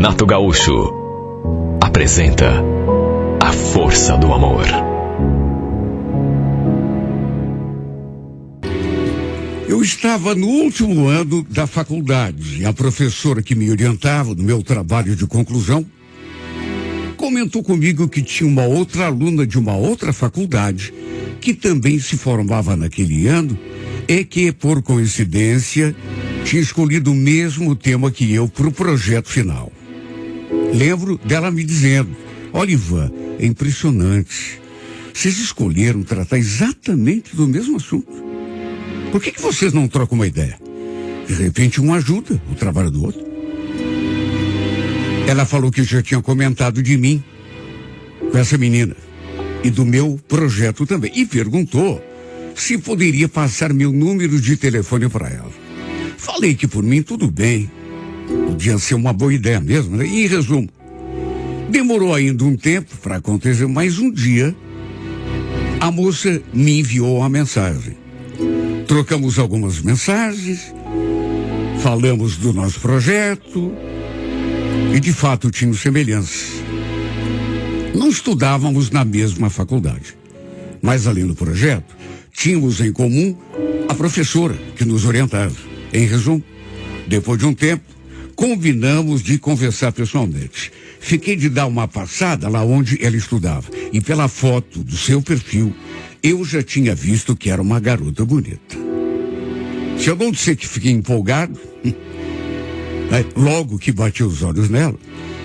Renato Gaúcho apresenta A Força do Amor. Eu estava no último ano da faculdade e a professora que me orientava no meu trabalho de conclusão comentou comigo que tinha uma outra aluna de uma outra faculdade que também se formava naquele ano e que, por coincidência, tinha escolhido o mesmo tema que eu para o projeto final. Lembro dela me dizendo: olha, Ivan, é impressionante. Vocês escolheram tratar exatamente do mesmo assunto. Por que vocês não trocam uma ideia? De repente um ajuda o trabalho do outro. Ela falou que já tinha comentado de mim com essa menina e do meu projeto também. E perguntou se poderia passar meu número de telefone para ela. Falei que por mim tudo bem. Podia ser uma boa ideia mesmo, né? E em resumo, demorou ainda um tempo para acontecer, mas um dia a moça me enviou uma mensagem. Trocamos algumas mensagens, falamos do nosso projeto e de fato tínhamos semelhanças. Não estudávamos na mesma faculdade, mas além do projeto, tínhamos em comum a professora que nos orientava. Em resumo, depois de um tempo, combinamos de conversar pessoalmente. Fiquei de dar uma passada lá onde ela estudava e pela foto do seu perfil, eu já tinha visto que era uma garota bonita. Se eu não disser que fiquei empolgado, logo que bati os olhos nela,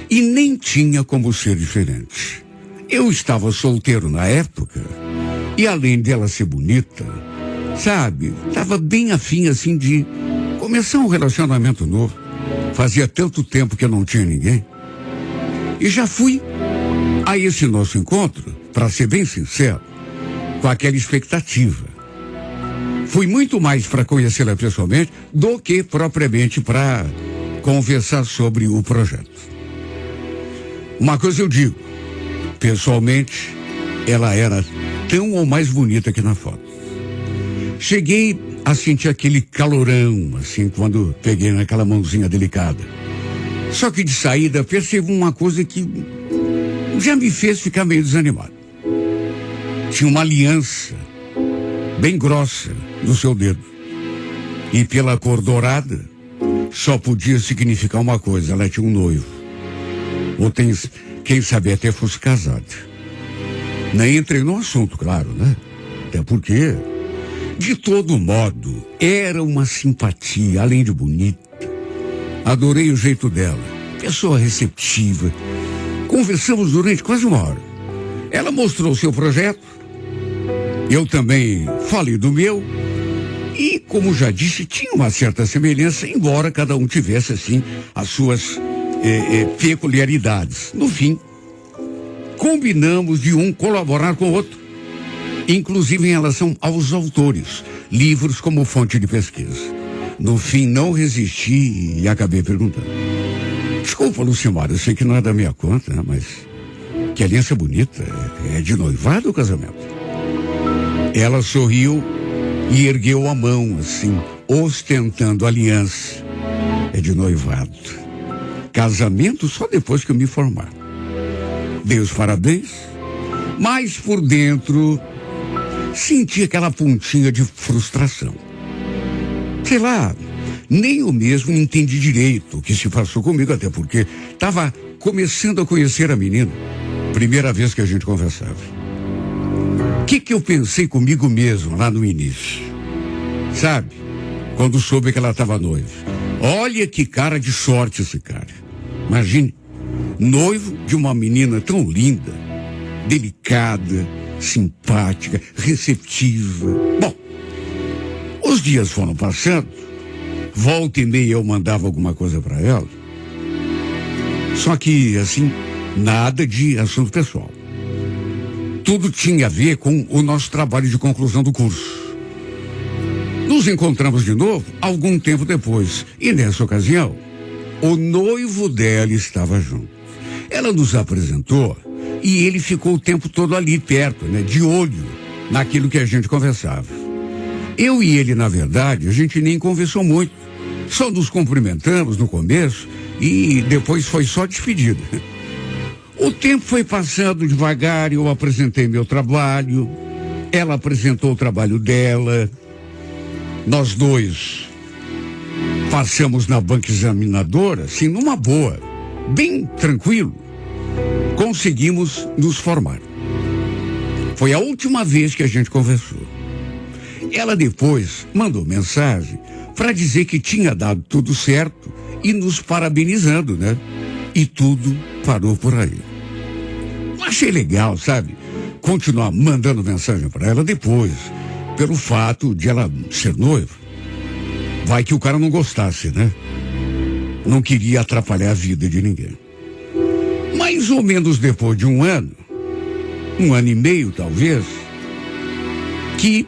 e nem tinha como ser diferente. Eu estava solteiro na época, e além dela ser bonita, sabe, estava bem afim assim de começar um relacionamento novo. Fazia tanto tempo que eu não tinha ninguém. E já fui a esse nosso encontro, para ser bem sincero, com aquela expectativa. Fui muito mais para conhecê-la pessoalmente do que propriamente para conversar sobre o projeto. Uma coisa eu digo, pessoalmente, ela era tão ou mais bonita que na foto. Cheguei a sentir aquele calorão, assim, quando peguei naquela mãozinha delicada. Só que de saída percebi uma coisa que já me fez ficar meio desanimado. Tinha uma aliança bem grossa no seu dedo. E pela cor dourada, só podia significar uma coisa: ela tinha um noivo. Ou quem sabe até fosse casado. Nem entrei no assunto, claro, né? Até porque, de todo modo, era uma simpatia, além de bonita. Adorei o jeito dela, pessoa receptiva. Conversamos durante quase uma hora. Ela mostrou o seu projeto, eu também falei do meu, e, como já disse, tinha uma certa semelhança, embora cada um tivesse, assim, as suas peculiaridades. No fim, combinamos de um colaborar com o outro, inclusive em relação aos autores, livros como fonte de pesquisa. No fim, não resisti e acabei perguntando: desculpa, Lucimar, eu sei que não é da minha conta, né, mas que aliança bonita, é de noivado ou casamento? Ela sorriu e ergueu a mão, assim, ostentando a aliança. É de noivado. Casamento só depois que eu me formar. Dei os parabéns, mas por dentro senti aquela pontinha de frustração. Sei lá, nem eu mesmo entendi direito o que se passou comigo, até porque estava começando a conhecer a menina. Primeira vez que a gente conversava. O que eu pensei comigo mesmo lá no início? Sabe? Quando soube que ela estava noiva. Olha que cara de sorte esse cara. Imagine, noivo de uma menina tão linda, delicada, simpática, receptiva. Bom, os dias foram passando, volta e meia eu mandava alguma coisa para ela. Só que, assim, nada de assunto pessoal. Tudo tinha a ver com o nosso trabalho de conclusão do curso. Nos encontramos de novo algum tempo depois, e nessa ocasião, o noivo dela estava junto. Ela nos apresentou e ele ficou o tempo todo ali perto, né, de olho naquilo que a gente conversava. Eu e ele, na verdade, a gente nem conversou muito. Só nos cumprimentamos no começo e depois foi só despedida. O tempo foi passando devagar, eu apresentei meu trabalho, ela apresentou o trabalho dela, nós dois passamos na banca examinadora, assim, numa boa, bem tranquilo, conseguimos nos formar. Foi a última vez que a gente conversou. Ela depois mandou mensagem para dizer que tinha dado tudo certo e nos parabenizando, né? E tudo parou por aí. Achei legal, sabe? Continuar mandando mensagem para ela depois, pelo fato de ela ser noiva. Vai que o cara não gostasse, né? Não queria atrapalhar a vida de ninguém. Mais ou menos depois de um ano e meio talvez, que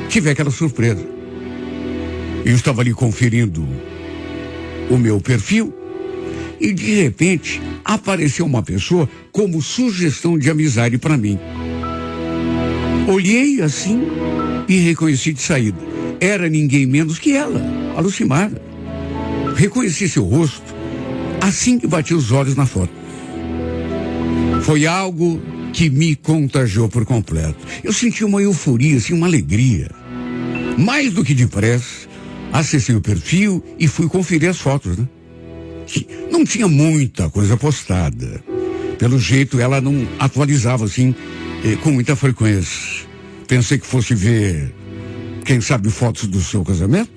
tive aquela surpresa. Eu estava ali conferindo o meu perfil e de repente apareceu uma pessoa como sugestão de amizade para mim. Olhei assim e reconheci de saída. Era ninguém menos que ela, a Lucimara. Reconheci seu rosto assim que bati os olhos na foto. Foi algo que me contagiou por completo. Eu senti uma euforia, assim, uma alegria. Mais do que depressa, acessei o perfil e fui conferir as fotos, né? Não tinha muita coisa postada. Pelo jeito, ela não atualizava, assim, com muita frequência. Pensei que fosse ver, quem sabe, fotos do seu casamento.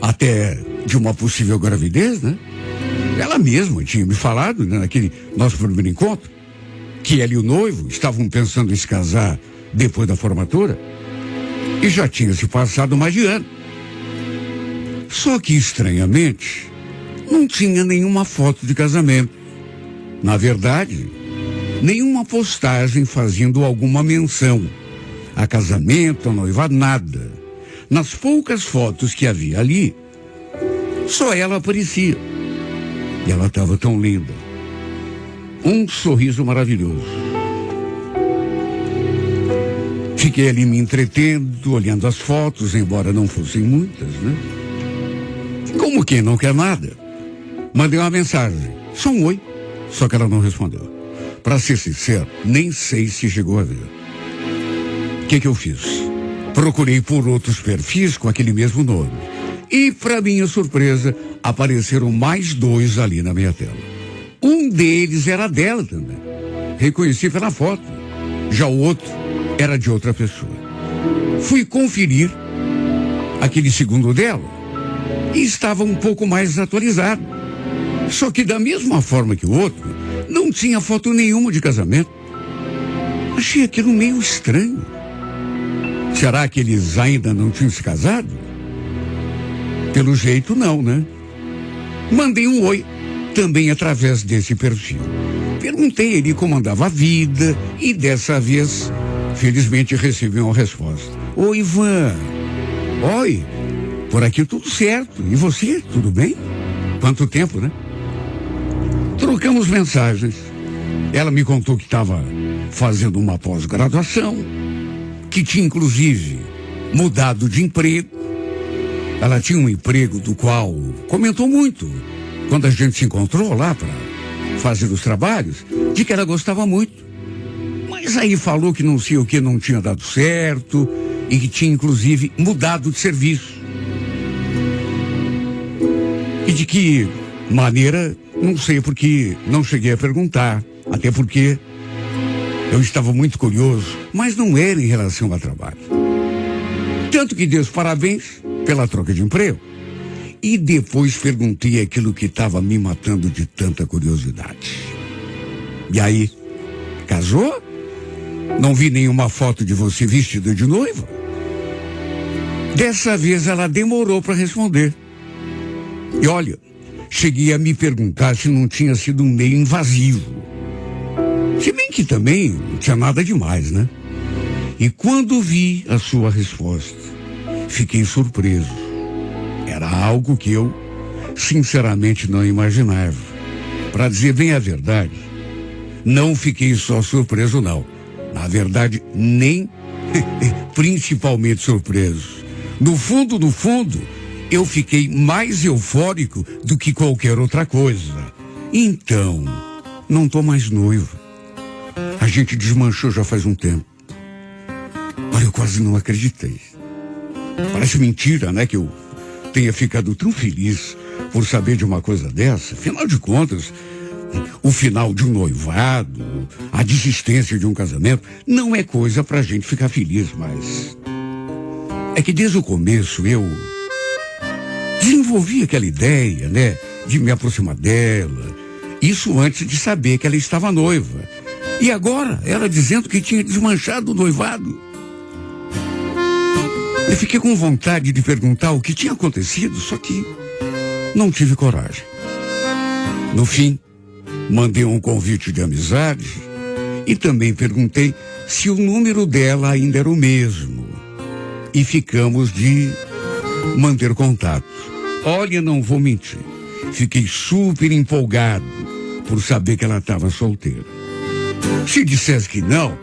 Até de uma possível gravidez, né? Ela mesma tinha me falado, né, naquele nosso primeiro encontro, que ela e o noivo estavam pensando em se casar depois da formatura. E já tinha se passado mais de ano. Só que, estranhamente, não tinha nenhuma foto de casamento. Na verdade, nenhuma postagem fazendo alguma menção a casamento, a noivado, nada. Nas poucas fotos que havia ali, só ela aparecia. E ela estava tão linda. Um sorriso maravilhoso. Fiquei ali me entretendo, olhando as fotos, embora não fossem muitas, né? Como quem não quer nada, mandei uma mensagem, só um oi, só que ela não respondeu. Para ser sincero, nem sei se chegou a ver. O que eu fiz? Procurei por outros perfis com aquele mesmo nome. E, para minha surpresa, apareceram mais dois ali na minha tela. Um deles era dela também. Reconheci pela foto. Já o outro era de outra pessoa. Fui conferir aquele segundo dela e estava um pouco mais atualizado. Só que da mesma forma que o outro, não tinha foto nenhuma de casamento. Achei aquilo meio estranho. Será que eles ainda não tinham se casado? Pelo jeito não, né? Mandei um oi, também através desse perfil. Perguntei ele como andava a vida e dessa vez, felizmente, recebi uma resposta. Oi, Ivan. Oi, por aqui tudo certo. E você, tudo bem? Quanto tempo, né? Trocamos mensagens. Ela me contou que estava fazendo uma pós-graduação, que tinha, inclusive, mudado de emprego. Ela tinha um emprego do qual comentou muito quando a gente se encontrou lá para fazer os trabalhos, de que ela gostava muito. Mas aí falou que não sei o que não tinha dado certo e que tinha, inclusive, mudado de serviço. E de que maneira, não sei, porque não cheguei a perguntar, até porque eu estava muito curioso, mas não era em relação ao trabalho. Tanto que dei os parabéns pela troca de emprego. E depois perguntei aquilo que estava me matando de tanta curiosidade. E aí, casou? Não vi nenhuma foto de você vestida de noiva? Dessa vez ela demorou para responder. E olha, cheguei a me perguntar se não tinha sido meio invasivo. Se bem que também não tinha nada demais, né? E quando vi a sua resposta, fiquei surpreso. Era algo que eu, sinceramente, não imaginava. Para dizer bem a verdade, não fiquei só surpreso, não. Na verdade, nem principalmente surpreso. No fundo, eu fiquei mais eufórico do que qualquer outra coisa. Então, não tô mais noiva. A gente desmanchou já faz um tempo. Olha, eu quase não acreditei. Parece mentira, né, que eu tenha ficado tão feliz por saber de uma coisa dessa. Afinal de contas, o final de um noivado, a desistência de um casamento, não é coisa pra gente ficar feliz, mas... é que desde o começo eu desenvolvi aquela ideia, né, de me aproximar dela. Isso antes de saber que ela estava noiva. E agora, ela dizendo que tinha desmanchado o noivado. Eu fiquei com vontade de perguntar o que tinha acontecido, só que não tive coragem. No fim, mandei um convite de amizade e também perguntei se o número dela ainda era o mesmo. E ficamos de manter contato. Olha, não vou mentir. Fiquei super empolgado por saber que ela estava solteira. Se dissesse que não,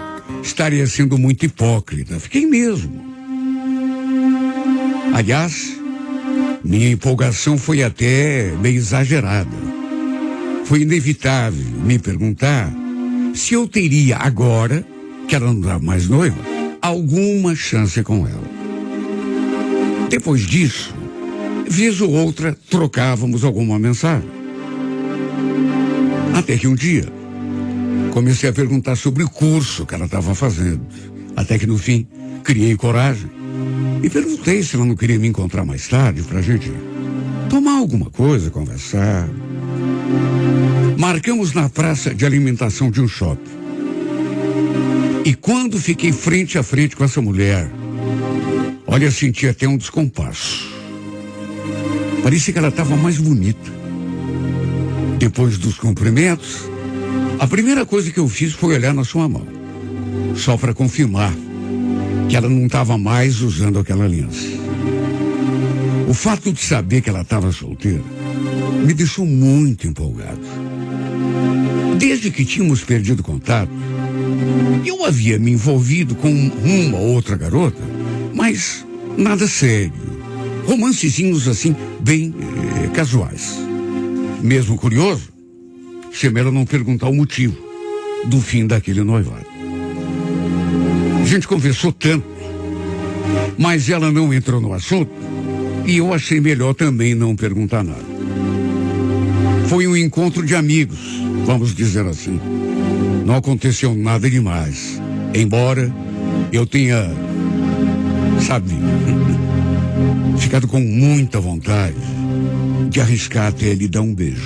estaria sendo muito hipócrita. Fiquei mesmo. Aliás, minha empolgação foi até meio exagerada. Foi inevitável me perguntar se eu teria agora, que ela não está mais noiva, alguma chance com ela. Depois disso, vez ou outra, trocávamos alguma mensagem. Até que um dia, comecei a perguntar sobre o curso que ela estava fazendo. Até que no fim, criei coragem e perguntei se ela não queria me encontrar mais tarde pra gente tomar alguma coisa, conversar. Marcamos na praça de alimentação de um shopping. E quando fiquei frente a frente com essa mulher, olha, senti até um descompasso. Parecia que ela estava mais bonita. Depois dos cumprimentos, a primeira coisa que eu fiz foi olhar na sua mão, só para confirmar que ela não estava mais usando aquela aliança. O fato de saber que ela estava solteira me deixou muito empolgado. Desde que tínhamos perdido contato, eu havia me envolvido com uma ou outra garota, mas nada sério. Romancezinhos assim, bem casuais. Mesmo curioso, se ela não perguntar o motivo do fim daquele noivado. A gente conversou tanto, mas ela não entrou no assunto e eu achei melhor também não perguntar nada. Foi um encontro de amigos, vamos dizer assim. Não aconteceu nada demais, embora eu tenha, sabe, ficado com muita vontade de arriscar até lhe dar um beijo.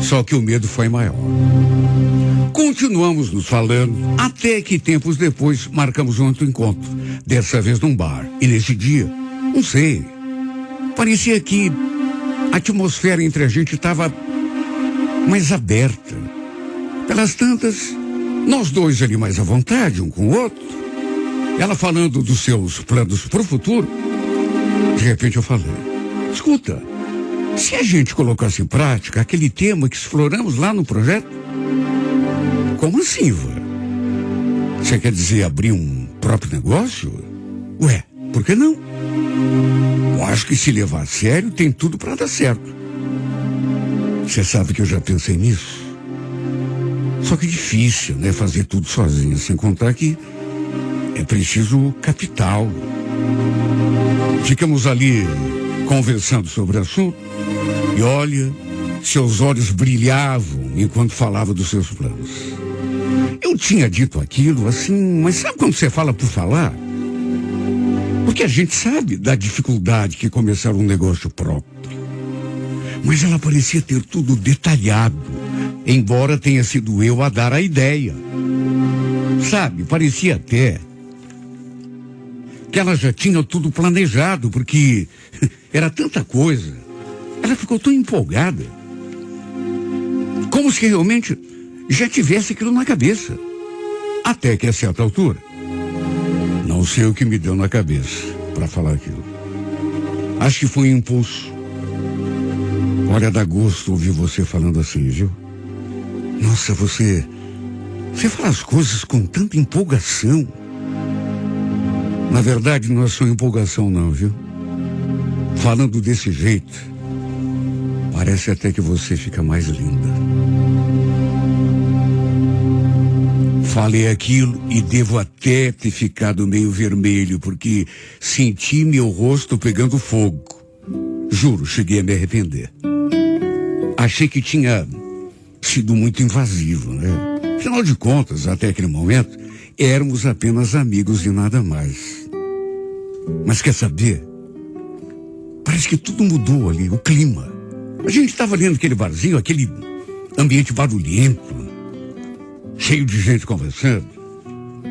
Só que o medo foi maior. Continuamos nos falando, até que tempos depois marcamos um outro encontro, dessa vez num bar. E nesse dia, não sei, parecia que a atmosfera entre a gente estava mais aberta. Pelas tantas, nós dois ali mais à vontade, um com o outro. Ela falando dos seus planos para o futuro. De repente eu falei, escuta, se a gente colocasse em prática aquele tema que exploramos lá no projeto? Como assim, Ivan? Você quer dizer abrir um próprio negócio? Ué, por que não? Eu acho que se levar a sério tem tudo para dar certo. Você sabe que eu já pensei nisso. Só que é difícil, né, fazer tudo sozinho, sem contar que é preciso capital. Ficamos ali conversando sobre o assunto e olha, seus olhos brilhavam enquanto falava dos seus planos. Eu tinha dito aquilo assim, mas sabe quando você fala por falar? Porque a gente sabe da dificuldade que começar um negócio próprio. Mas ela parecia ter tudo detalhado, embora tenha sido eu a dar a ideia. Sabe, parecia até que ela já tinha tudo planejado, porque era tanta coisa. Ela ficou tão empolgada, como se realmente já tivesse aquilo na cabeça. Até que a certa altura, não sei o que me deu na cabeça para falar aquilo. Acho que foi um impulso. Olha, dá gosto ouvir você falando assim, viu? Nossa, você fala as coisas com tanta empolgação. Na verdade, não é só empolgação não, viu? falando desse jeito, parece até que você fica mais linda. Falei aquilo e devo até ter ficado meio vermelho, porque senti meu rosto pegando fogo. Juro, cheguei a me arrepender. Achei que tinha sido muito invasivo, né? Afinal de contas, até aquele momento, éramos apenas amigos e nada mais. Mas quer saber? Parece que tudo mudou ali, o clima. A gente estava ali naquele barzinho, aquele ambiente barulhento, cheio de gente conversando,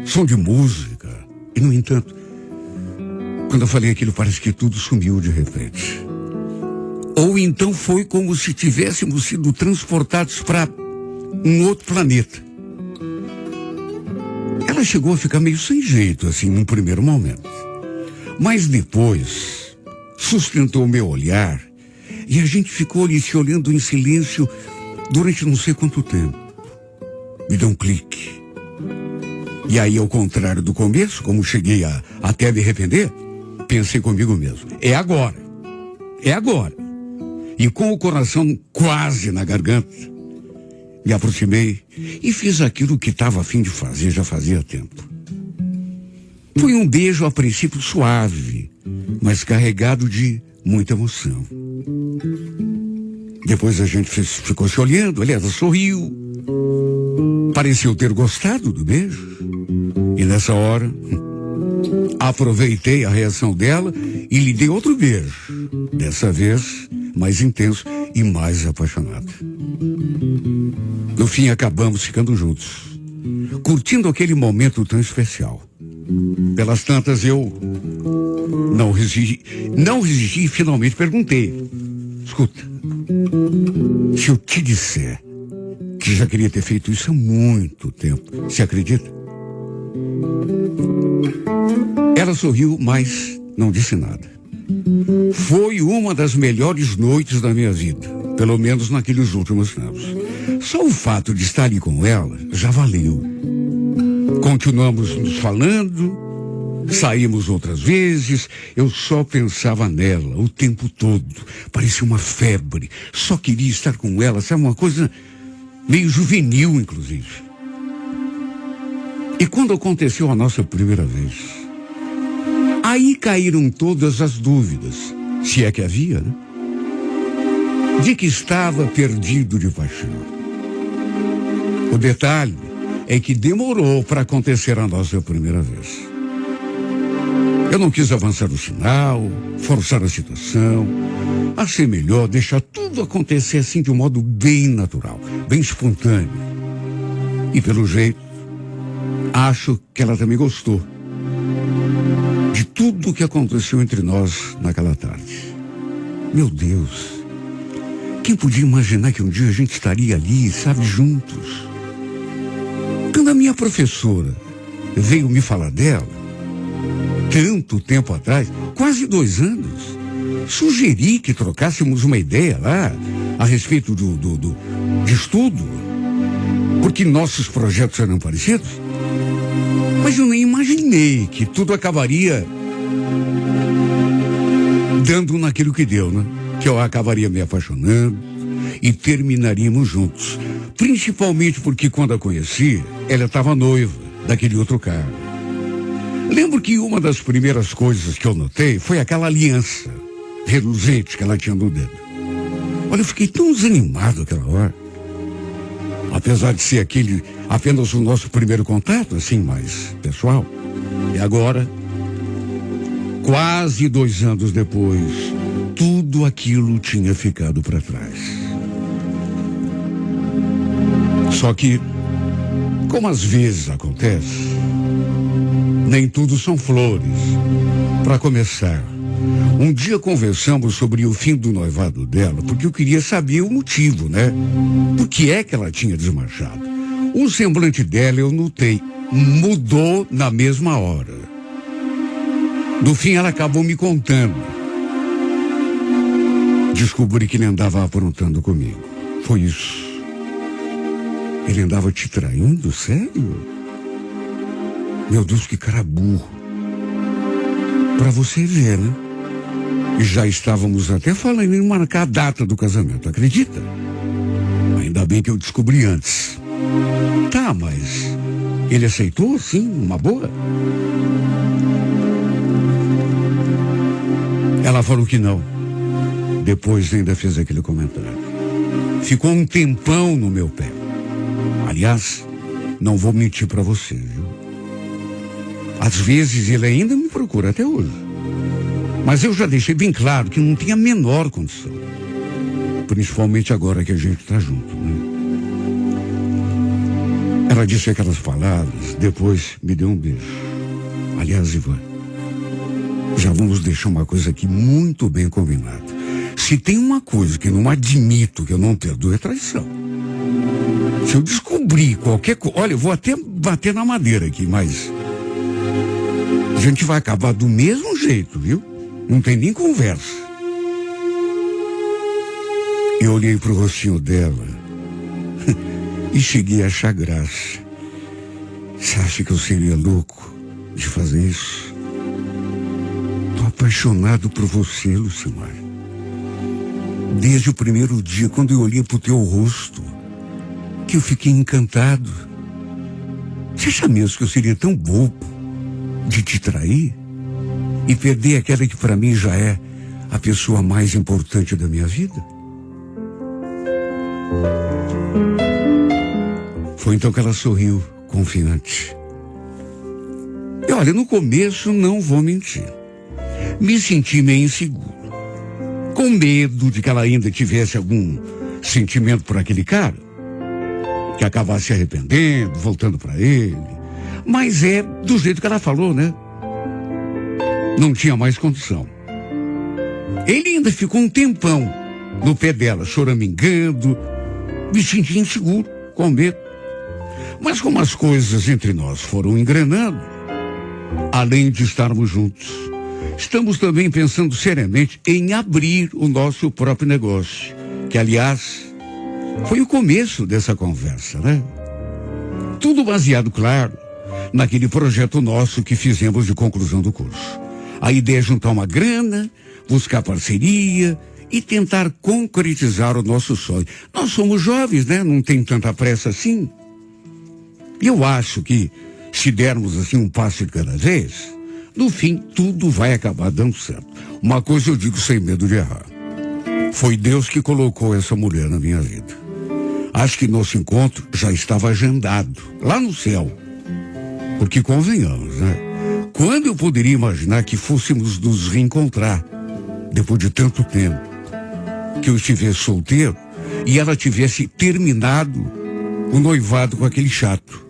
som de música. E, no entanto, quando eu falei aquilo, parece que tudo sumiu de repente. Ou então foi como se tivéssemos sido transportados para um outro planeta. Ela chegou a ficar meio sem jeito, assim, num primeiro momento. Mas depois, sustentou meu olhar e a gente ficou ali se olhando em silêncio durante não sei quanto tempo. Me deu um clique. E aí, ao contrário do começo, como cheguei a até me arrepender, pensei comigo mesmo, é agora. É agora. E com o coração quase na garganta, me aproximei e fiz aquilo que estava a fim de fazer já fazia tempo. Foi um beijo a princípio suave, mas carregado de muita emoção. Depois a gente ficou se olhando, ela sorriu. Pareceu ter gostado do beijo. E nessa hora, aproveitei a reação dela e lhe dei outro beijo. Dessa vez, mais intenso e mais apaixonado. No fim, acabamos ficando juntos, curtindo aquele momento tão especial. Pelas tantas, eu não resisti e finalmente perguntei: escuta, se eu te disser que já queria ter feito isso há muito tempo, você acredita? Ela sorriu, mas não disse nada. Foi uma das melhores noites da minha vida, pelo menos naqueles últimos tempos. Só o fato de estar ali com ela já valeu. Continuamos nos falando, saímos outras vezes, eu só pensava nela o tempo todo. Parecia uma febre, só queria estar com ela, sabe, uma coisa meio juvenil, inclusive. E quando aconteceu a nossa primeira vez, aí caíram todas as dúvidas, se é que havia, né? De que estava perdido de paixão. O detalhe é que demorou para acontecer a nossa primeira vez. Eu não quis avançar o sinal, forçar a situação. Achei melhor deixar tudo acontecer assim de um modo bem natural, bem espontâneo. E pelo jeito, acho que ela também gostou de tudo o que aconteceu entre nós naquela tarde. Meu Deus, quem podia imaginar que um dia a gente estaria ali, sabe, juntos? Quando a minha professora veio me falar dela, tanto tempo atrás, quase 2 anos, sugeri que trocássemos uma ideia lá a respeito de estudo, porque nossos projetos eram parecidos. Mas eu nem imaginei que tudo acabaria dando naquilo que deu, né? Que eu acabaria me apaixonando e terminaríamos juntos. Principalmente porque quando a conheci, ela estava noiva daquele outro cara. Lembro que uma das primeiras coisas que eu notei foi aquela aliança reluzente que ela tinha no dedo. Olha, eu fiquei tão desanimado aquela hora. Apesar de ser aquele apenas o nosso primeiro contato, assim, mais pessoal. E agora, quase 2 anos depois, tudo aquilo tinha ficado para trás. Só que, como às vezes acontece, nem tudo são flores. Para começar, um dia conversamos sobre o fim do noivado dela, porque eu queria saber o motivo, né? Por que é que ela tinha desmanchado? O semblante dela, eu notei, mudou na mesma hora. No fim, ela acabou me contando. Descobri que ele andava aprontando comigo. Foi isso. Ele andava te traindo? Sério? Meu Deus, que cara burro. Pra você ver, né? E já estávamos até falando em marcar a data do casamento, acredita? Ainda bem que eu descobri antes. Tá, mas ele aceitou, sim, uma boa? Ela falou que não. Depois ainda fez aquele comentário. Ficou um tempão no meu pé. Aliás, não vou mentir pra você, viu? Às vezes ele ainda me procura até hoje. Mas eu já deixei bem claro que não tem a menor condição. Principalmente agora que a gente tá junto, né? Ela disse aquelas palavras, depois me deu um beijo. Aliás, Ivan, já vamos deixar uma coisa aqui muito bem combinada. Se tem uma coisa que eu não admito, que eu não perdoo, é traição. Se eu descobrir qualquer coisa... Olha, eu vou até bater na madeira aqui, mas... a gente vai acabar do mesmo jeito, viu? Não tem nem conversa. Eu olhei pro rostinho dela e cheguei a achar graça. Você acha que eu seria louco de fazer isso? Tô apaixonado por você, Lucimar. Desde o primeiro dia, quando eu olhei pro teu rosto, que eu fiquei encantado. Você acha mesmo que eu seria tão bobo de te trair e perder aquela que para mim já é a pessoa mais importante da minha vida? Foi então que ela sorriu, confiante. E olha, no começo, não vou mentir, me senti meio inseguro, com medo de que ela ainda tivesse algum sentimento por aquele cara, que acabasse se arrependendo, voltando para ele. Mas é do jeito que ela falou, né? Não tinha mais condição. Ele ainda ficou um tempão no pé dela, choramingando, me senti inseguro, com medo. Mas como as coisas entre nós foram engrenando, além de estarmos juntos, estamos também pensando seriamente em abrir o nosso próprio negócio, que, aliás, foi o começo dessa conversa, né? Tudo baseado, claro, naquele projeto nosso que fizemos de conclusão do curso. A ideia é juntar uma grana, buscar parceria e tentar concretizar o nosso sonho. Nós somos jovens, né? Não tem tanta pressa assim. E eu acho que, se dermos assim um passo de cada vez, no fim, tudo vai acabar dando certo. Uma coisa eu digo sem medo de errar. Foi Deus que colocou essa mulher na minha vida. Acho que nosso encontro já estava agendado, lá no céu. Porque convenhamos, né? Quando eu poderia imaginar que fôssemos nos reencontrar, depois de tanto tempo, que eu estivesse solteiro e ela tivesse terminado o noivado com aquele chato.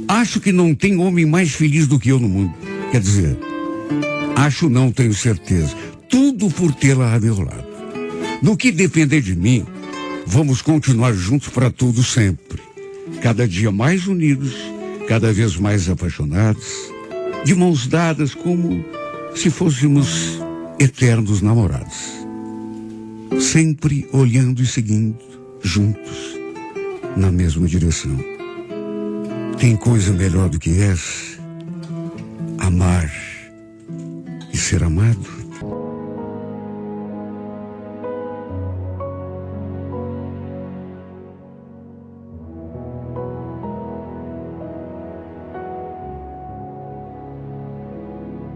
Acho que não tem homem mais feliz do que eu no mundo. Quer dizer, acho não, tenho certeza. Tudo por tê-la a meu lado. No que depender de mim, vamos continuar juntos para tudo sempre. Cada dia mais unidos, cada vez mais apaixonados, de mãos dadas como se fôssemos eternos namorados. Sempre olhando e seguindo, juntos, na mesma direção. Tem coisa melhor do que essa? Amar e ser amado?